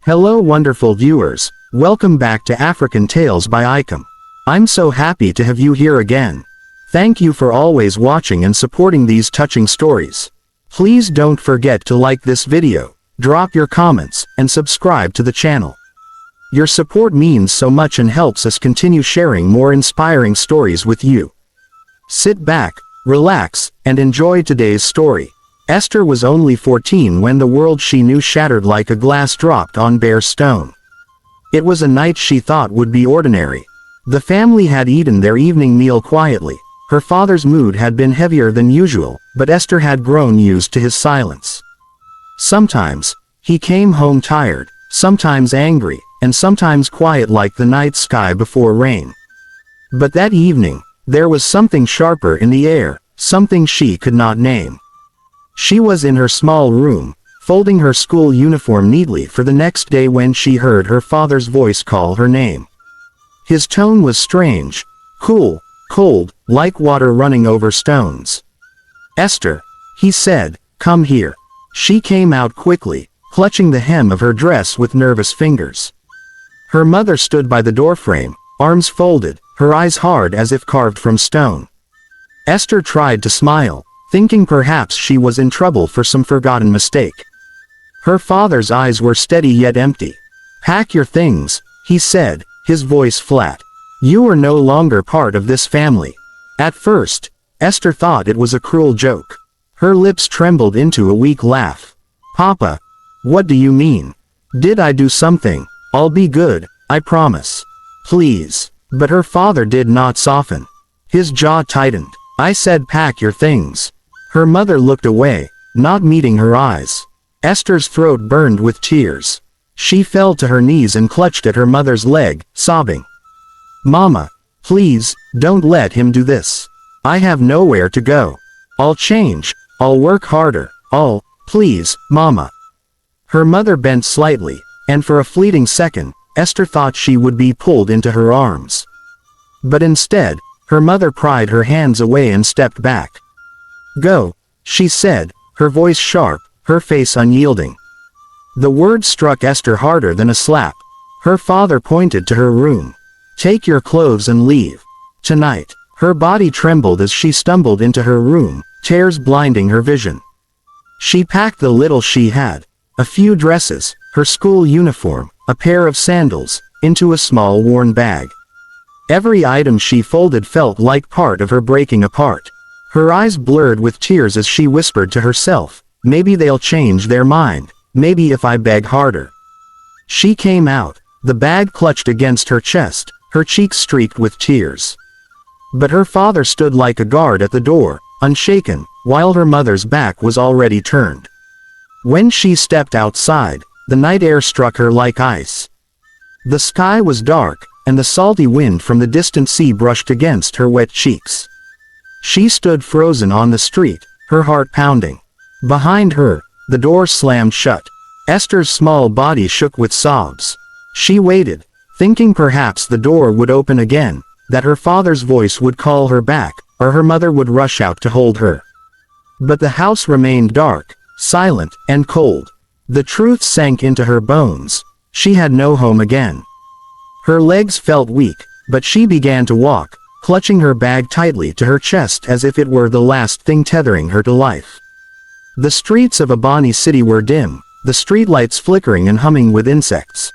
Hello wonderful viewers, welcome back to African Tales by Icom. I'm so happy to have you here again. Thank you for always watching and supporting these touching stories. Please don't forget to like this video, drop your comments, and subscribe to the channel. Your support means so much and helps us continue sharing more inspiring stories with you. Sit back, relax, and enjoy today's story. Esther was only 14 when the world she knew shattered like a glass dropped on bare stone. It was a night she thought would be ordinary. The family had eaten their evening meal quietly. Her father's mood had been heavier than usual, but Esther had grown used to his silence. Sometimes, he came home tired, sometimes angry, and sometimes quiet like the night sky before rain. But that evening, there was something sharper in the air, something she could not name. She was in her small room, folding her school uniform neatly for the next day when she heard her father's voice call her name. His tone was strange, cool, cold, like water running over stones. "Esther," he said, "come here." She came out quickly, clutching the hem of her dress with nervous fingers. Her mother stood by the doorframe, arms folded, her eyes hard as if carved from stone. Esther tried to smile, thinking perhaps she was in trouble for some forgotten mistake. Her father's eyes were steady yet empty. "Pack your things," he said, his voice flat. "You are no longer part of this family." At first, Esther thought it was a cruel joke. Her lips trembled into a weak laugh. "Papa, what do you mean? Did I do something? I'll be good, I promise. Please." But her father did not soften. His jaw tightened. "I said pack your things." Her mother looked away, not meeting her eyes. Esther's throat burned with tears. She fell to her knees and clutched at her mother's leg, sobbing. "Mama, please, don't let him do this. I have nowhere to go. I'll change, I'll work harder, please, Mama." Her mother bent slightly, and for a fleeting second, Esther thought she would be pulled into her arms. But instead, her mother pried her hands away and stepped back. "Go," she said, her voice sharp, her face unyielding. The word struck Esther harder than a slap. Her father pointed to her room. "Take your clothes and leave. Tonight." Her body trembled as she stumbled into her room, tears blinding her vision. She packed the little she had, a few dresses, her school uniform, a pair of sandals, into a small worn bag. Every item she folded felt like part of her breaking apart. Her eyes blurred with tears as she whispered to herself, "Maybe they'll change their mind, maybe if I beg harder." She came out, the bag clutched against her chest, her cheeks streaked with tears. But her father stood like a guard at the door, unshaken, while her mother's back was already turned. When she stepped outside, the night air struck her like ice. The sky was dark, and the salty wind from the distant sea brushed against her wet cheeks. She stood frozen on the street, her heart pounding. Behind her, the door slammed shut. Esther's small body shook with sobs. She waited, thinking perhaps the door would open again, that her father's voice would call her back, or her mother would rush out to hold her. But the house remained dark, silent, and cold. The truth sank into her bones. She had no home again. Her legs felt weak, but she began to walk, clutching her bag tightly to her chest as if it were the last thing tethering her to life. The streets of Abani City were dim, the streetlights flickering and humming with insects.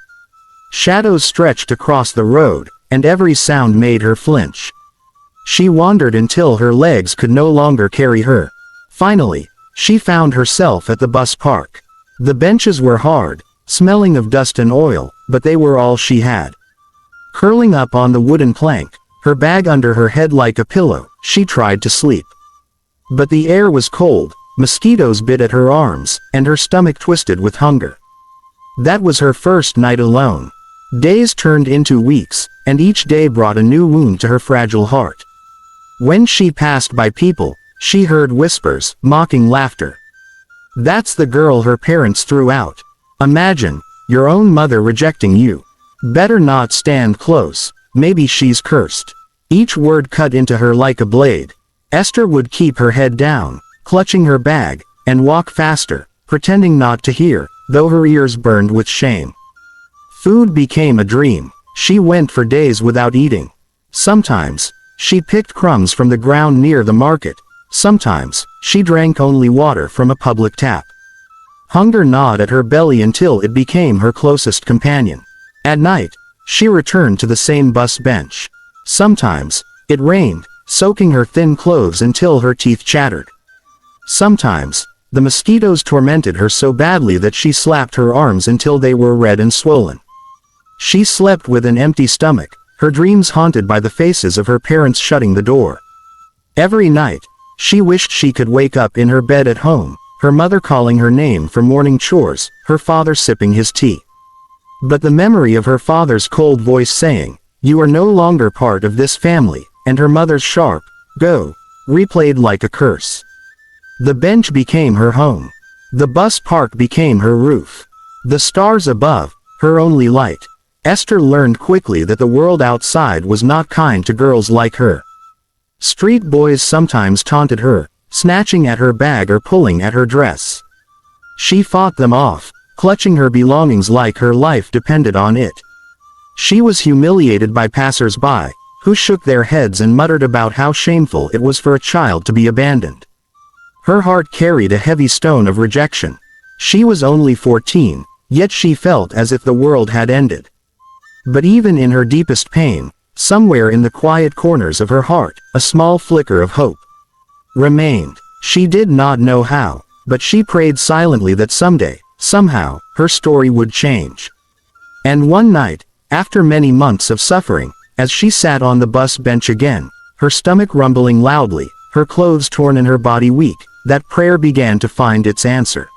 Shadows stretched across the road, and every sound made her flinch. She wandered until her legs could no longer carry her. Finally, she found herself at the bus park. The benches were hard, smelling of dust and oil, but they were all she had. Curling up on the wooden plank, her bag under her head like a pillow, she tried to sleep. But the air was cold, mosquitoes bit at her arms, and her stomach twisted with hunger. That was her first night alone. Days turned into weeks, and each day brought a new wound to her fragile heart. When she passed by people, she heard whispers, mocking laughter. "That's the girl her parents threw out. Imagine, your own mother rejecting you. Better not stand close, maybe she's cursed." Each word cut into her like a blade. Esther would keep her head down, clutching her bag, and walk faster, pretending not to hear, though her ears burned with shame. Food became a dream. She went for days without eating. Sometimes, she picked crumbs from the ground near the market. Sometimes, she drank only water from a public tap. Hunger gnawed at her belly until it became her closest companion. At night, she returned to the same bus bench. Sometimes, it rained, soaking her thin clothes until her teeth chattered. Sometimes, the mosquitoes tormented her so badly that she slapped her arms until they were red and swollen. She slept with an empty stomach, her dreams haunted by the faces of her parents shutting the door. Every night, she wished she could wake up in her bed at home, her mother calling her name for morning chores, her father sipping his tea. But the memory of her father's cold voice saying, "You are no longer part of this family," and her mother's sharp, "Go," replayed like a curse. The bench became her home. The bus park became her roof. The stars above, her only light. Esther learned quickly that the world outside was not kind to girls like her. Street boys sometimes taunted her, snatching at her bag or pulling at her dress. She fought them off, clutching her belongings like her life depended on it. She was humiliated by passers-by, who shook their heads and muttered about how shameful it was for a child to be abandoned. Her heart carried a heavy stone of rejection. She was only 14, yet she felt as if the world had ended. But even in her deepest pain, somewhere in the quiet corners of her heart, a small flicker of hope remained. She did not know how, but she prayed silently that someday, somehow, her story would change. And one night, after many months of suffering, as she sat on the bus bench again, her stomach rumbling loudly, her clothes torn and her body weak, that prayer began to find its answer.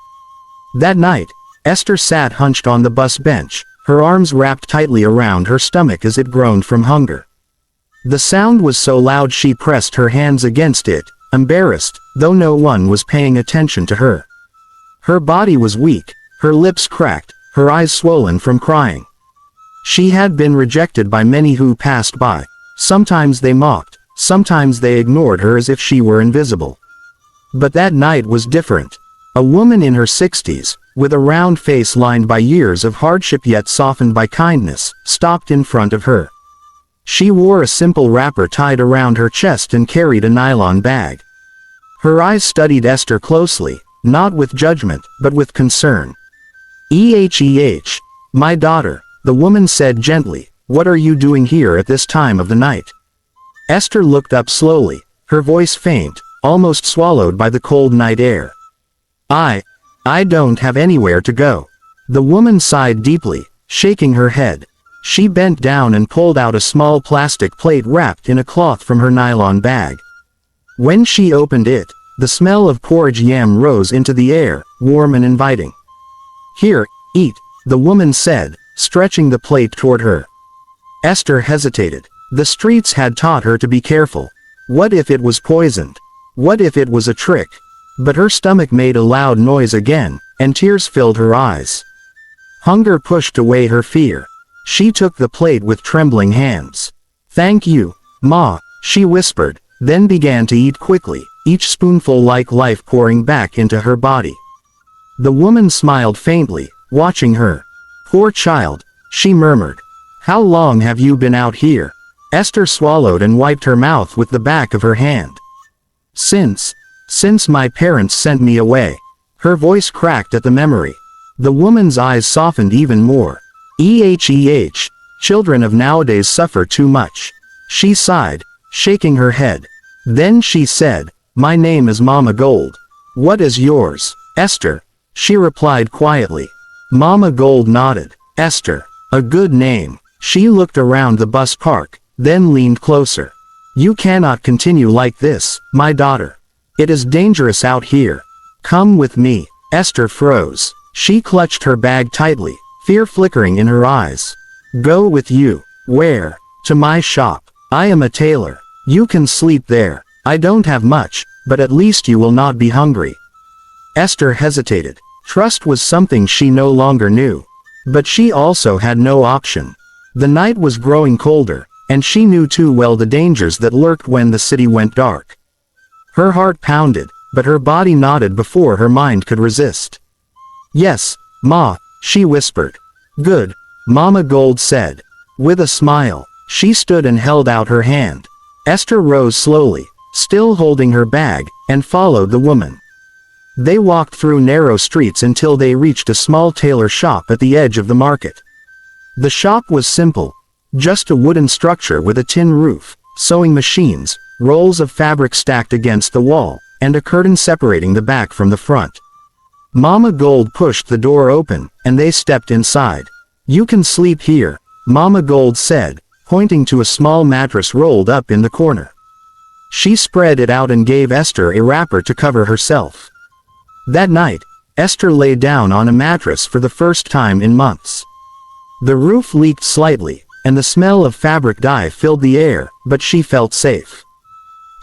That night, Esther sat hunched on the bus bench, her arms wrapped tightly around her stomach as it groaned from hunger. The sound was so loud she pressed her hands against it, embarrassed, though no one was paying attention to her. Her body was weak, her lips cracked, her eyes swollen from crying. She had been rejected by many who passed by. Sometimes they mocked, sometimes they ignored her as if she were invisible. But that night was different. A woman in her 60s, with a round face lined by years of hardship yet softened by kindness, stopped in front of her. She wore a simple wrapper tied around her chest and carried a nylon bag. Her eyes studied Esther closely, not with judgment, but with concern. My daughter," the woman said gently, "what are you doing here at this time of the night?" Esther looked up slowly, her voice faint, almost swallowed by the cold night air. I don't have anywhere to go." The woman sighed deeply, shaking her head. She bent down and pulled out a small plastic plate wrapped in a cloth from her nylon bag. When she opened it, the smell of porridge yam rose into the air, warm and inviting. "Here, eat," the woman said, stretching the plate toward her. Esther hesitated. The streets had taught her to be careful. What if it was poisoned? What if it was a trick? But her stomach made a loud noise again, and tears filled her eyes. Hunger pushed away her fear. She took the plate with trembling hands. "Thank you, Ma," she whispered, then began to eat quickly, each spoonful like life pouring back into her body. The woman smiled faintly, watching her. "Poor child," she murmured. "How long have you been out here?" Esther swallowed and wiped her mouth with the back of her hand. Since my parents sent me away." Her voice cracked at the memory. The woman's eyes softened even more. Children of nowadays suffer too much." She sighed, shaking her head. Then she said, "My name is Mama Gold." "What is yours?" "Esther," she replied quietly. Mama Gold nodded. "Esther. A good name." She looked around the bus park, then leaned closer. "You cannot continue like this, my daughter. It is dangerous out here. Come with me." Esther froze. She clutched her bag tightly, fear flickering in her eyes. "Go with you. Where?" "To my shop. I am a tailor. You can sleep there. I don't have much, but at least you will not be hungry." Esther hesitated. Trust was something she no longer knew. But she also had no option. The night was growing colder, and she knew too well the dangers that lurked when the city went dark. Her heart pounded, but her body nodded before her mind could resist. "Yes, Ma," she whispered. "Good. Mama Gold said. With a smile, she stood and held out her hand. Esther rose slowly, still holding her bag, and followed the woman. They walked through narrow streets until they reached a small tailor shop at the edge of the market. The shop was simple, just a wooden structure with a tin roof, sewing machines, rolls of fabric stacked against the wall, and a curtain separating the back from the front. Mama Gold pushed the door open, and they stepped inside. "You can sleep here," Mama Gold said, pointing to a small mattress rolled up in the corner. She spread it out and gave Esther a wrapper to cover herself. That night, Esther lay down on a mattress for the first time in months. The roof leaked slightly, and the smell of fabric dye filled the air, but she felt safe.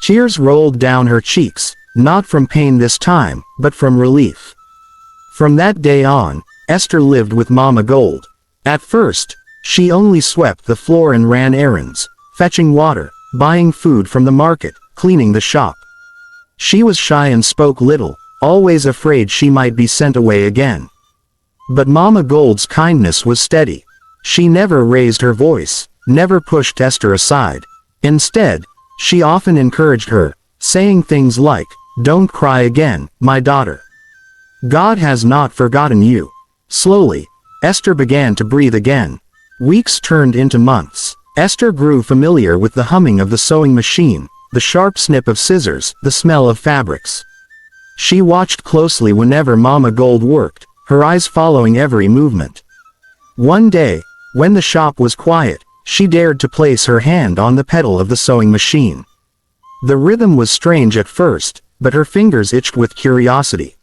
Tears rolled down her cheeks, not from pain this time, but from relief. From that day on, Esther lived with Mama Gold. At first, she only swept the floor and ran errands, fetching water, buying food from the market, cleaning the shop. She was shy and spoke little, always afraid she might be sent away again. But Mama Gold's kindness was steady. She never raised her voice, never pushed Esther aside. Instead, she often encouraged her, saying things like, "Don't cry again, my daughter. God has not forgotten you." Slowly, Esther began to breathe again. Weeks turned into months. Esther grew familiar with the humming of the sewing machine, the sharp snip of scissors, the smell of fabrics. She watched closely whenever Mama Gold worked, her eyes following every movement. One day, when the shop was quiet, she dared to place her hand on the pedal of the sewing machine. The rhythm was strange at first, but her fingers itched with curiosity.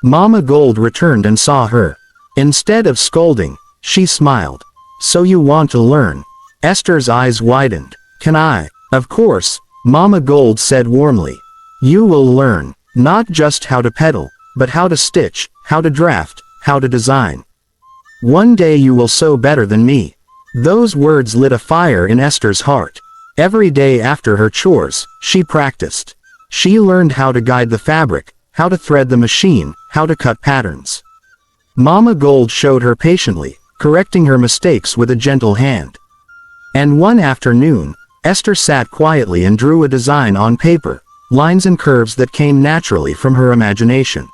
Mama Gold returned and saw her. Instead of scolding, she smiled. "So you want to learn?" Esther's eyes widened. "Can I?" "Of course," Mama Gold said warmly. "You will learn, not just how to pedal, but how to stitch, how to draft, how to design. One day you will sew better than me." Those words lit a fire in Esther's heart. Every day after her chores, she practiced. She learned how to guide the fabric, how to thread the machine, how to cut patterns. Mama Gold showed her patiently, correcting her mistakes with a gentle hand. And one afternoon, Esther sat quietly and drew a design on paper, lines and curves that came naturally from her imagination.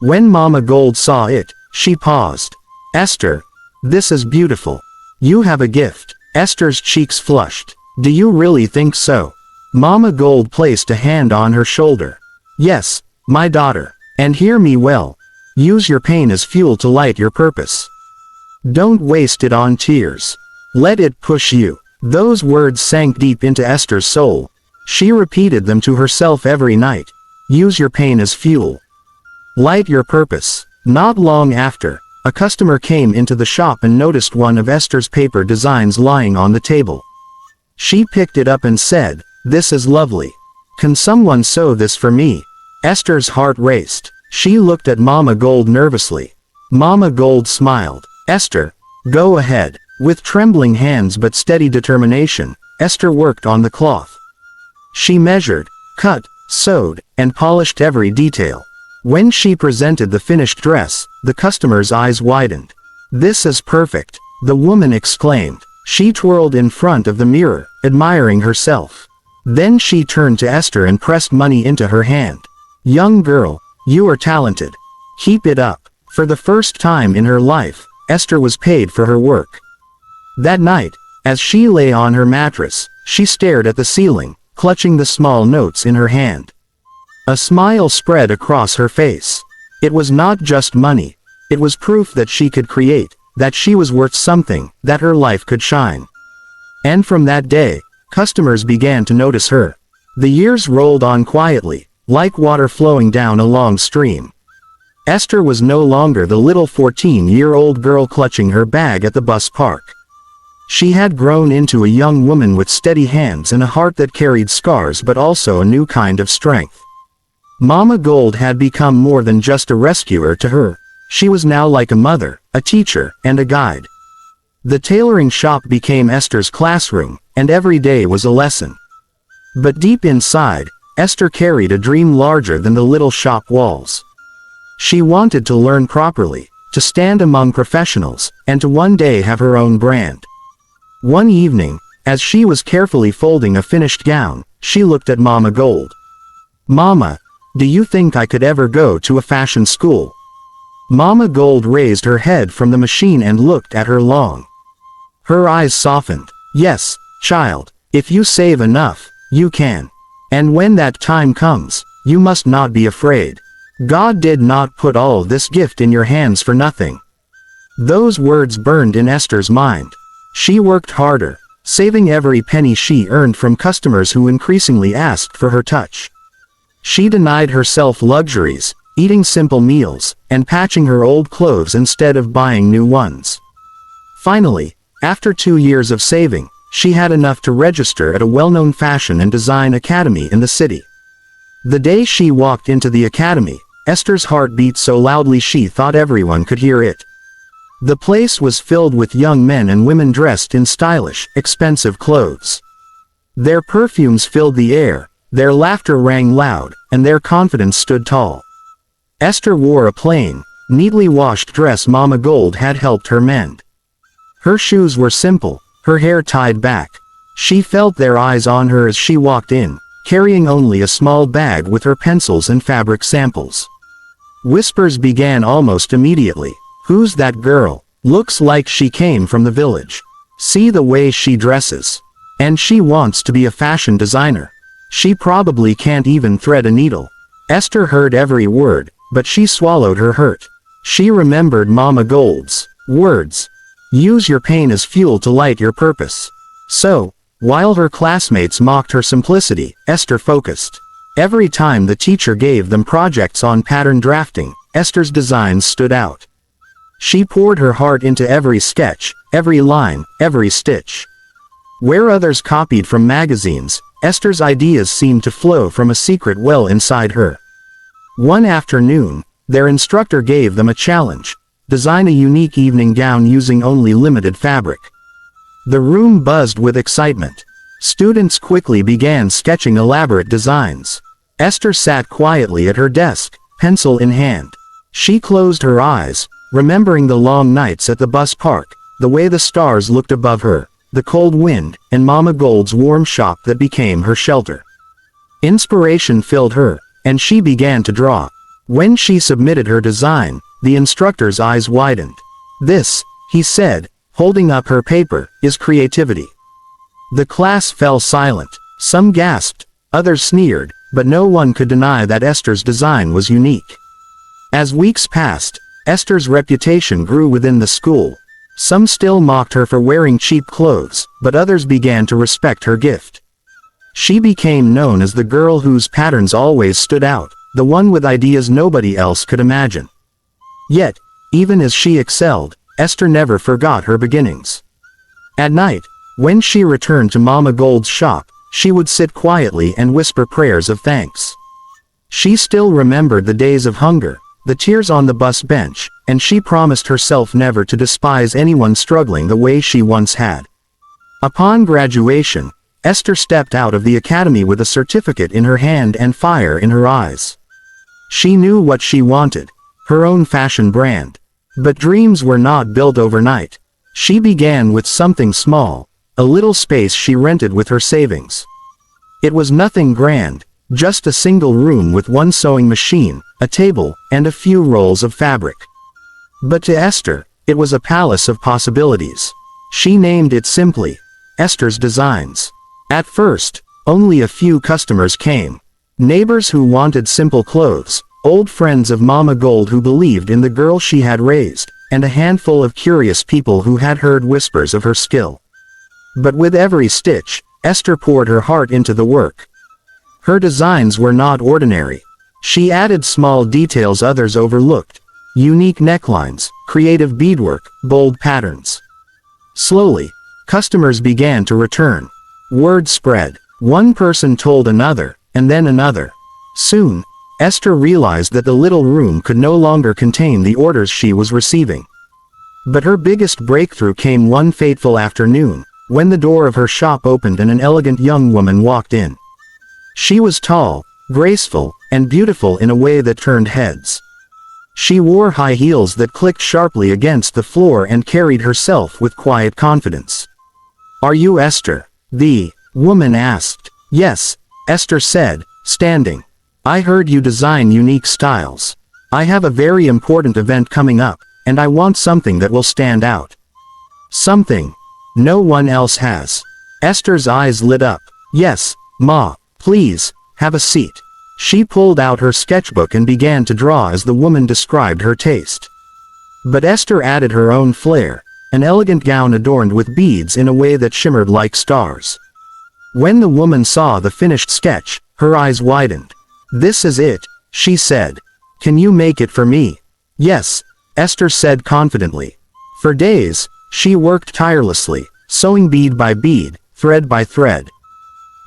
When Mama Gold saw it, she paused. "Esther, this is beautiful. You have a gift." Esther's cheeks flushed. "Do you really think so?" Mama Gold placed a hand on her shoulder. "Yes, my daughter. And hear me well. Use your pain as fuel to light your purpose. Don't waste it on tears. Let it push you." Those words sank deep into Esther's soul. She repeated them to herself every night. Use your pain as fuel. Light your purpose. Not long after, a customer came into the shop and noticed one of Esther's paper designs lying on the table. She picked it up and said, "This is lovely. Can someone sew this for me?" Esther's heart raced. She looked at Mama Gold nervously. Mama Gold smiled. "Esther, go ahead." With trembling hands but steady determination, Esther worked on the cloth. She measured, cut, sewed, and polished every detail. When she presented the finished dress, the customer's eyes widened. "This is perfect," the woman exclaimed. She twirled in front of the mirror, admiring herself. Then she turned to Esther and pressed money into her hand. "Young girl, you are talented. Keep it up." For the first time in her life, Esther was paid for her work. That night, as she lay on her mattress, she stared at the ceiling, clutching the small notes in her hand. A smile spread across her face. It was not just money. It was proof that she could create, that she was worth something, that her life could shine. And from that day, customers began to notice her. The years rolled on quietly, like water flowing down a long stream. Esther was no longer the little 14-year-old girl clutching her bag at the bus park. She had grown into a young woman with steady hands and a heart that carried scars but also a new kind of strength. Mama Gold had become more than just a rescuer to her. She was now like a mother, a teacher, and a guide. The tailoring shop became Esther's classroom, and every day was a lesson. But deep inside, Esther carried a dream larger than the little shop walls. She wanted to learn properly, to stand among professionals, and to one day have her own brand. One evening, as she was carefully folding a finished gown, she looked at Mama Gold. "Mama, do you think I could ever go to a fashion school?" Mama Gold raised her head from the machine and looked at her long. Her eyes softened. "Yes, child, if you save enough, you can. And when that time comes, you must not be afraid. God did not put all this gift in your hands for nothing." Those words burned in Esther's mind. She worked harder, saving every penny she earned from customers who increasingly asked for her touch. She denied herself luxuries, eating simple meals, and patching her old clothes instead of buying new ones. Finally, after 2 years of saving, she had enough to register at a well-known fashion and design academy in the city. The day she walked into the academy, Esther's heart beat so loudly she thought everyone could hear it. The place was filled with young men and women dressed in stylish, expensive clothes. Their perfumes filled the air, their laughter rang loud, and their confidence stood tall. Esther wore a plain, neatly washed dress Mama Gold had helped her mend. Her shoes were simple, her hair tied back. She felt their eyes on her as she walked in, carrying only a small bag with her pencils and fabric samples. Whispers began almost immediately. "Who's that girl? Looks like she came from the village. See the way she dresses. And she wants to be a fashion designer. She probably can't even thread a needle." Esther heard every word, but she swallowed her hurt. She remembered Mama Gold's words. "Use your pain as fuel to light your purpose." So, while her classmates mocked her simplicity, Esther focused. Every time the teacher gave them projects on pattern drafting, Esther's designs stood out. She poured her heart into every sketch, every line, every stitch. Where others copied from magazines, Esther's ideas seemed to flow from a secret well inside her. One afternoon, their instructor gave them a challenge: design a unique evening gown using only limited fabric. The room buzzed with excitement. Students quickly began sketching elaborate designs. Esther sat quietly at her desk, pencil in hand. She closed her eyes, remembering the long nights at the bus park, the way the stars looked above her, the cold wind, and Mama Gold's warm shop that became her shelter. Inspiration filled her, and she began to draw. When she submitted her design, the instructor's eyes widened. "This," he said, holding up her paper, "is creativity." The class fell silent. Some gasped, others sneered, but no one could deny that Esther's design was unique. As weeks passed, Esther's reputation grew within the school. Some still mocked her for wearing cheap clothes, but others began to respect her gift. She became known as the girl whose patterns always stood out, the one with ideas nobody else could imagine. Yet, even as she excelled, Esther never forgot her beginnings. At night, when she returned to Mama Gold's shop, she would sit quietly and whisper prayers of thanks. She still remembered the days of hunger, the tears on the bus bench, and she promised herself never to despise anyone struggling the way she once had. Upon graduation, Esther stepped out of the academy with a certificate in her hand and fire in her eyes. She knew what she wanted: her own fashion brand. But dreams were not built overnight. She began with something small, a little space she rented with her savings. It was nothing grand, just a single room with one sewing machine, a table, and a few rolls of fabric. But to Esther, it was a palace of possibilities. She named it simply, Esther's Designs. At first, only a few customers came. Neighbors who wanted simple clothes, old friends of Mama Gold who believed in the girl she had raised, and a handful of curious people who had heard whispers of her skill. But with every stitch, Esther poured her heart into the work. Her designs were not ordinary. She added small details others overlooked: unique necklines, creative beadwork, bold patterns. Slowly, customers began to return. Word spread. One person told another, and then another. Soon, Esther realized that the little room could no longer contain the orders she was receiving. But her biggest breakthrough came one fateful afternoon, when the door of her shop opened and an elegant young woman walked in. She was tall, graceful, and beautiful in a way that turned heads. She wore high heels that clicked sharply against the floor and carried herself with quiet confidence. "Are you Esther?" the woman asked. "Yes," Esther said, standing. "I heard you design unique styles. I have a very important event coming up, and I want something that will stand out. Something no one else has." Esther's eyes lit up. "Yes, Ma, please, have a seat." She pulled out her sketchbook and began to draw as the woman described her taste. But Esther added her own flair, an elegant gown adorned with beads in a way that shimmered like stars. When the woman saw the finished sketch, her eyes widened. "This is it," she said. "Can you make it for me?" "Yes," Esther said confidently. For days, she worked tirelessly, sewing bead by bead, thread by thread.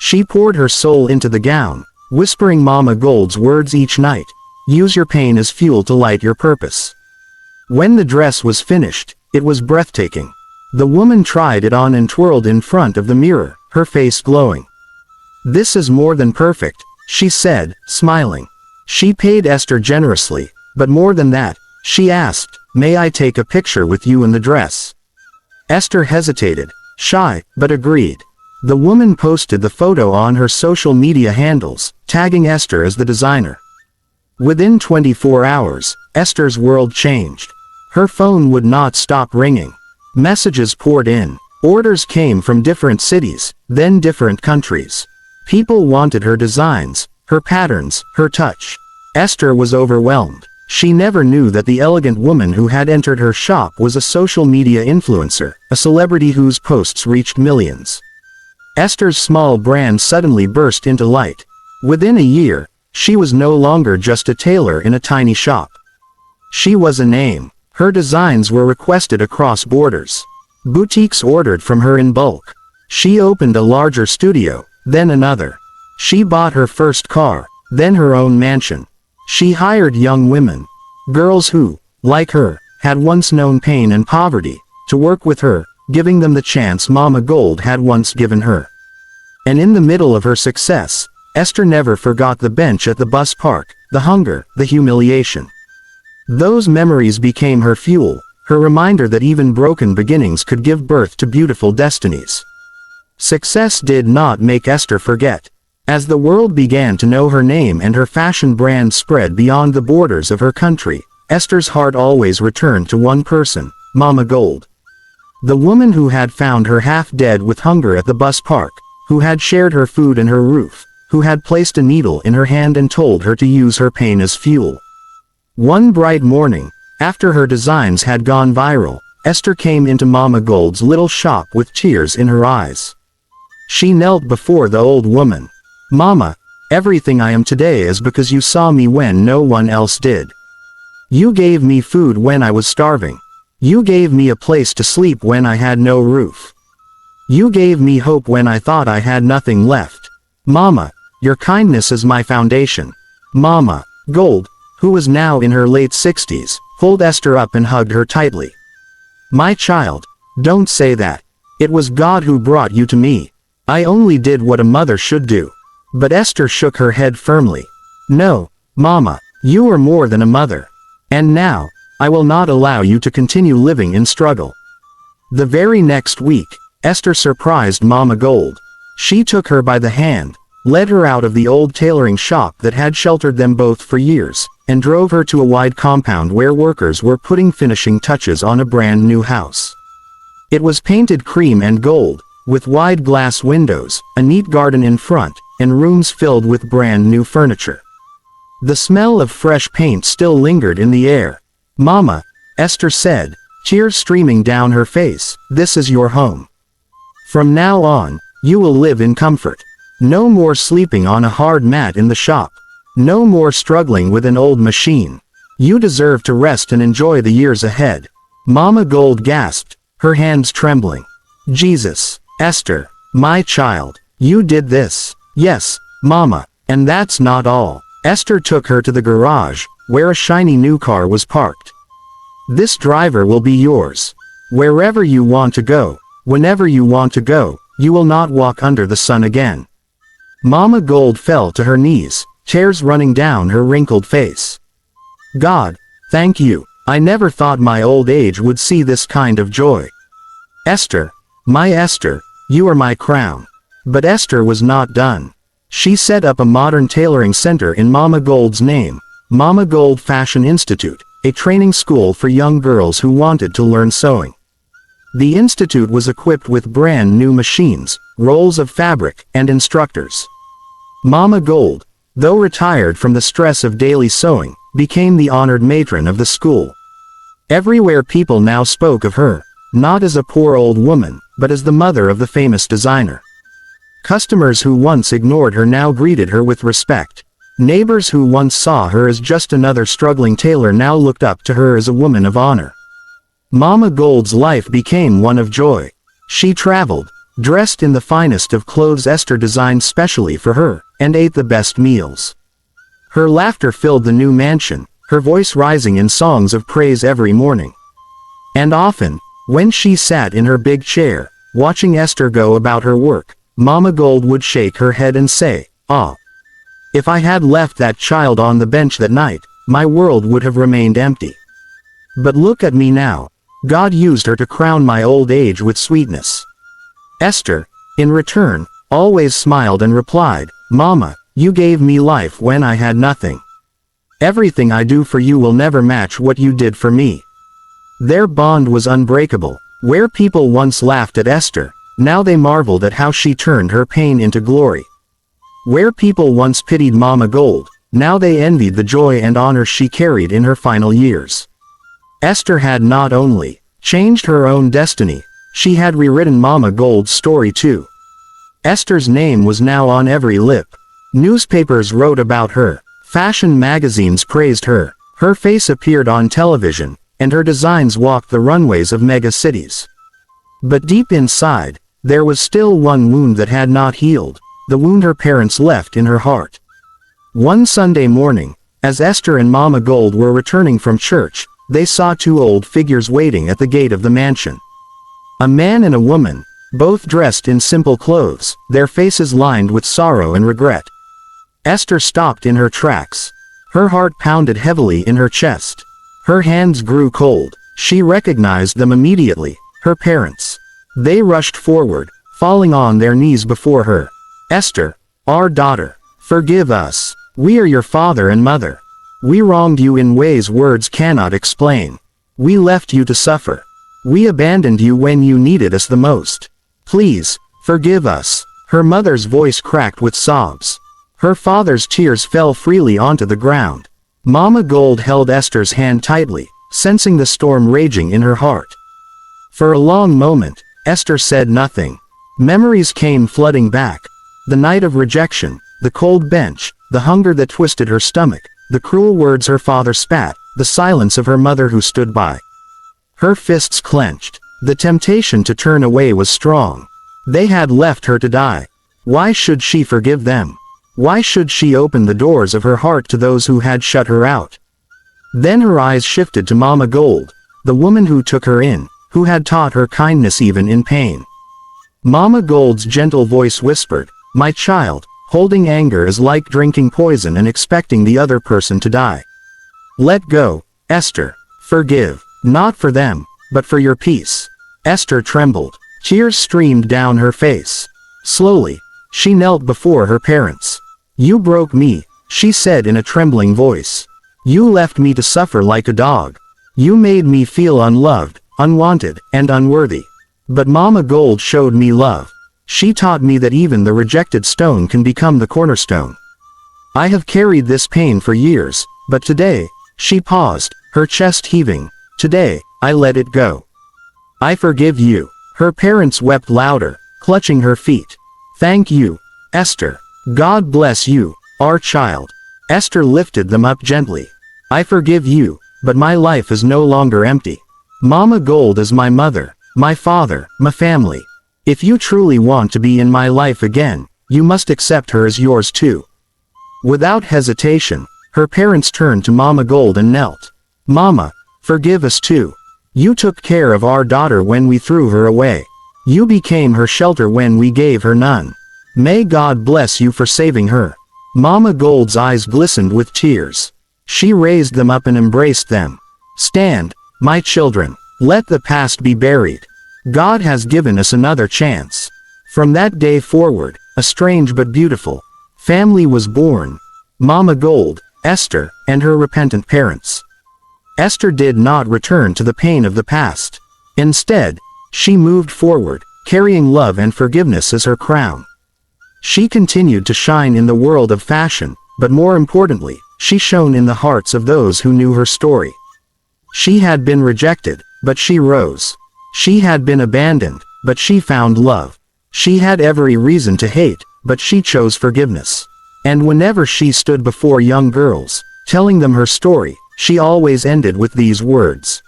She poured her soul into the gown, whispering Mama Gold's words each night. "Use your pain as fuel to light your purpose." When the dress was finished, it was breathtaking. The woman tried it on and twirled in front of the mirror, her face glowing. "This is more than perfect," she said, smiling. She paid Esther generously, but more than that, she asked, "May I take a picture with you in the dress?" Esther hesitated, shy, but agreed. The woman posted the photo on her social media handles, tagging Esther as the designer. Within 24 hours, Esther's world changed. Her phone would not stop ringing. Messages poured in. Orders came from different cities, then different countries. People wanted her designs, her patterns, her touch. Esther was overwhelmed. She never knew that the elegant woman who had entered her shop was a social media influencer, a celebrity whose posts reached millions. Esther's small brand suddenly burst into light. Within a year, she was no longer just a tailor in a tiny shop. She was a name. Her designs were requested across borders. Boutiques ordered from her in bulk. She opened a larger studio, then another. She bought her first car, then her own mansion. She hired young women, girls who, like her, had once known pain and poverty, to work with her, giving them the chance Mama Gold had once given her. And in the middle of her success, Esther never forgot the bench at the bus park, the hunger, the humiliation. Those memories became her fuel, her reminder that even broken beginnings could give birth to beautiful destinies. Success did not make Esther forget. As the world began to know her name and her fashion brand spread beyond the borders of her country, Esther's heart always returned to one person, Mama Gold. The woman who had found her half dead with hunger at the bus park, who had shared her food and her roof, who had placed a needle in her hand and told her to use her pain as fuel. One bright morning, after her designs had gone viral, Esther came into Mama Gold's little shop with tears in her eyes. She knelt before the old woman. "Mama, everything I am today is because you saw me when no one else did. You gave me food when I was starving. You gave me a place to sleep when I had no roof. You gave me hope when I thought I had nothing left. Mama, your kindness is my foundation." Mama Gold, who was now in her late 60s, pulled Esther up and hugged her tightly. "My child, don't say that. It was God who brought you to me. I only did what a mother should do." But Esther shook her head firmly. "No, Mama, you are more than a mother. And now, I will not allow you to continue living in struggle." The very next week, Esther surprised Mama Gold. She took her by the hand, led her out of the old tailoring shop that had sheltered them both for years, and drove her to a wide compound where workers were putting finishing touches on a brand new house. It was painted cream and gold, with wide glass windows, a neat garden in front, and rooms filled with brand new furniture. The smell of fresh paint still lingered in the air. "Mama," Esther said, tears streaming down her face, "this is your home. From now on, you will live in comfort. No more sleeping on a hard mat in the shop. No more struggling with an old machine. You deserve to rest and enjoy the years ahead." Mama Gold gasped, her hands trembling. "Jesus, Esther, my child, you did this." "Yes, Mama, and that's not all." Esther took her to the garage, where a shiny new car was parked. "This driver will be yours. Wherever you want to go, whenever you want to go, you will not walk under the sun again." Mama Gold fell to her knees, tears running down her wrinkled face. "God, Thank you. I never thought my old age would see this kind of joy. Esther, my Esther, you are my crown. But Esther was not done. She set up a modern tailoring center in Mama Gold's name, Mama Gold Fashion Institute, a training school for young girls who wanted to learn sewing. The institute was equipped with brand new machines, rolls of fabric, and instructors. Mama Gold, though retired from the stress of daily sewing, became the honored matron of the school. Everywhere people now spoke of her, not as a poor old woman, but as the mother of the famous designer. Customers who once ignored her now greeted her with respect. Neighbors who once saw her as just another struggling tailor now looked up to her as a woman of honor. Mama Gold's life became one of joy. She traveled, dressed in the finest of clothes Esther designed specially for her, and ate the best meals. Her laughter filled the new mansion, her voice rising in songs of praise every morning. And often, when she sat in her big chair, watching Esther go about her work, Mama Gold would shake her head and say, "Ah, if I had left that child on the bench that night, my world would have remained empty. But look at me now. God used her to crown my old age with sweetness." Esther, in return, always smiled and replied, "Mama, you gave me life when I had nothing. Everything I do for you will never match what you did for me." Their bond was unbreakable. Where people once laughed at Esther, now they marveled at how she turned her pain into glory. Where people once pitied Mama Gold, now they envied the joy and honor she carried in her final years. Esther had not only changed her own destiny, she had rewritten Mama Gold's story too. Esther's name was now on every lip. Newspapers wrote about her, fashion magazines praised her, her face appeared on television, and her designs walked the runways of mega cities. But deep inside, there was still one wound that had not healed, the wound her parents left in her heart. One Sunday morning, as Esther and Mama Gold were returning from church, they saw two old figures waiting at the gate of the mansion. A man and a woman, both dressed in simple clothes, their faces lined with sorrow and regret. Esther stopped in her tracks. Her heart pounded heavily in her chest. Her hands grew cold. She recognized them immediately, her parents. They rushed forward, falling on their knees before her. "Esther, our daughter, forgive us. We are your father and mother. We wronged you in ways words cannot explain. We left you to suffer. We abandoned you when you needed us the most. Please, forgive us." Her mother's voice cracked with sobs. Her father's tears fell freely onto the ground. Mama Gold held Esther's hand tightly, sensing the storm raging in her heart. For a long moment, Esther said nothing. Memories came flooding back. The night of rejection, the cold bench, the hunger that twisted her stomach, the cruel words her father spat, the silence of her mother who stood by. Her fists clenched. The temptation to turn away was strong. They had left her to die. Why should she forgive them? Why should she open the doors of her heart to those who had shut her out? Then her eyes shifted to Mama Gold, the woman who took her in, who had taught her kindness even in pain. Mama Gold's gentle voice whispered, "My child, holding anger is like drinking poison and expecting the other person to die. Let go, Esther. Forgive, not for them, but for your peace." Esther trembled. Tears streamed down her face. Slowly, she knelt before her parents. "You broke me," she said in a trembling voice. "You left me to suffer like a dog. You made me feel unloved, unwanted, and unworthy. But Mama Gold showed me love. She taught me that even the rejected stone can become the cornerstone. I have carried this pain for years, but today," she paused, her chest heaving, "today, I let it go. I forgive you." Her parents wept louder, clutching her feet. "Thank you, Esther. God bless you, our child." Esther lifted them up gently. "I forgive you, but my life is no longer empty. Mama Gold is my mother, my father, my family. If you truly want to be in my life again, you must accept her as yours too." Without hesitation, her parents turned to Mama Gold and knelt. "Mama, forgive us too. You took care of our daughter when we threw her away. You became her shelter when we gave her none. May God bless you for saving her." Mama Gold's eyes glistened with tears. She raised them up and embraced them. Stand, my children. Let the past be buried. God has given us another chance. From that day forward, a strange but beautiful family was born. Mama Gold, Esther, and her repentant parents. Esther did not return to the pain of the past. Instead, she moved forward, carrying love and forgiveness as her crown. She continued to shine in the world of fashion, but more importantly, she shone in the hearts of those who knew her story. She had been rejected, but she rose. She had been abandoned, but she found love. She had every reason to hate, but she chose forgiveness. And whenever she stood before young girls, telling them her story, she always ended with these words.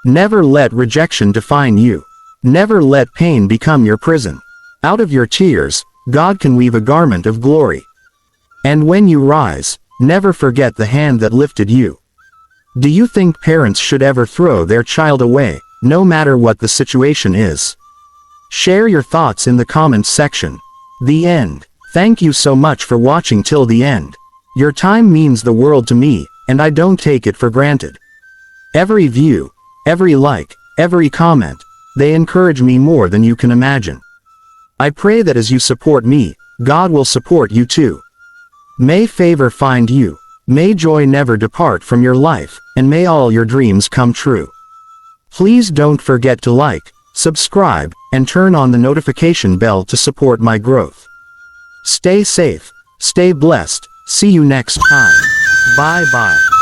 Never let rejection define you. Never let pain become your prison. Out of your tears, God can weave a garment of glory. And when you rise, never forget the hand that lifted you. Do you think parents should ever throw their child away, no matter what the situation is? Share your thoughts in the comments section. The end. Thank you so much for watching till the end. Your time means the world to me, and I don't take it for granted. Every view, every like, every comment, they encourage me more than you can imagine. I pray that as you support me, God will support you too. May favor find you, may joy never depart from your life, and may all your dreams come true. Please don't forget to like, subscribe, and turn on the notification bell to support my growth. Stay safe, stay blessed, see you next time. Bye bye.